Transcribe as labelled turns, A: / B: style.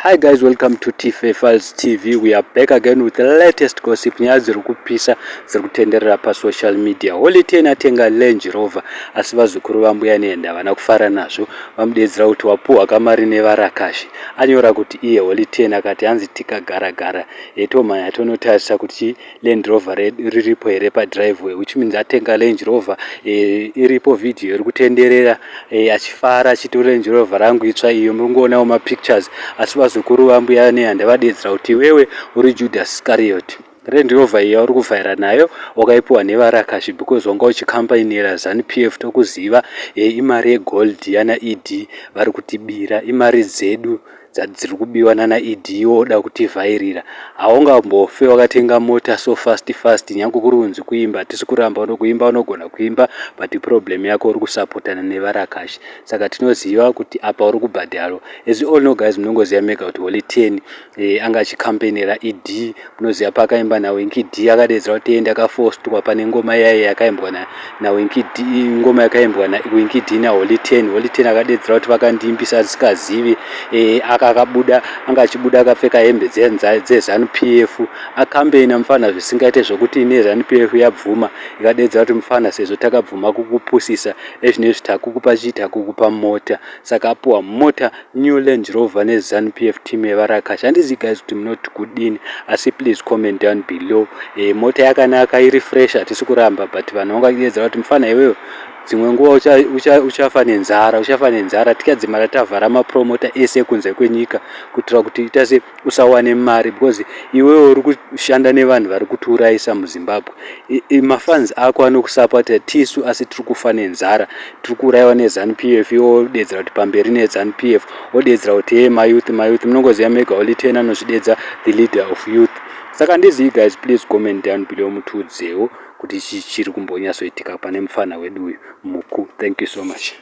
A: Hi guys, welcome to Files TV. We are back again with the latest gossip. Nyaya dziri kupisa dziri kutenderera pa social media. Holiday inatenga Range Rover asi vazukuru vambuya nehanda havana kufara nazvo. Vamudedzera kuti wapihwa kamari nevarakashi. Anyora kuti iye holiday akati hanzi tikagara gara tomhanya tonotarisa kuti Range Rover riripo here pa driveway, which means atenga Range Rover. Iripo video iri kutenderera achifara achiti Range Rover rangu itsva iyo, murikuonawo ma pictures. Asi vazukuru vambuya nehanda vadedzera kuti wewe uri Judas Iscariot. Range Rover iyi uri kuvhaira nayo wakaipiwa nevarakashi because wanga uchikampainira ZANupf tokuziva imari yegold yana ED vari kutibira, imari dzedu dziri kubiwa nana ED woda kutivhairira. Haungambofe wakatenga mota so fast nyangu kuri kunzi kuimba, hatisi kuramba unokuimba, unogona kuimba, but problem yako uri kusapotana nevarakashi. Saka tinoziva kuti apa uri kubhadharo. As you all know guys, munongoziva mega kuti holiday anga achikampainira ED, munoziva pakaimba naWinky D akadedzera kuti ende akafostwa pane ngoma yaye yakaimbwa naWinky D, ngoma yakaimbwa naWinky D naHoliday. Holiday akadedzera kuti vakandiimbisa asikazivi, akabuda anga achibuda akapfeka hembe dzeZanupf, akambeina mufana zvisingaite zvokuti neZanupf yabvuma ikadedzera kuti mufana sezvo takabvuma kukupusisa ezvinezvi takukupa chii, takukupa mota. Saka apiwa mota new Range Rover neZanupf team yevarakashi. Handizivi guys kuti munoti kudini, asi please comment down below. Mota yakanaka, iri fresh, hatisi kuramba, but vanhu vangadedzera kuti mufana iwewe dzimwe nguva uchafa nenzara, tikadzimara tavhara mapromota ese kunze kwenyika kuitira kuti itase usawane mari, because iwewe uri kushanda nevanhu vari kutiurayisa muZimbabwe. Mafans ako anokusapota tisu, asi tiri kufa nenzara, tiri kuurayiwa neZanupf. Wodedzera kuti pamberi neZanupf, wodedzera kuti mayouth munongoziva mega holiday anozvidedza the leader of youth. Saka ndizivi guys, please comment down below mutiudzewo kuti chiri kumbonyatsoitika pane mufana wedu uyu muku. Thank you so much.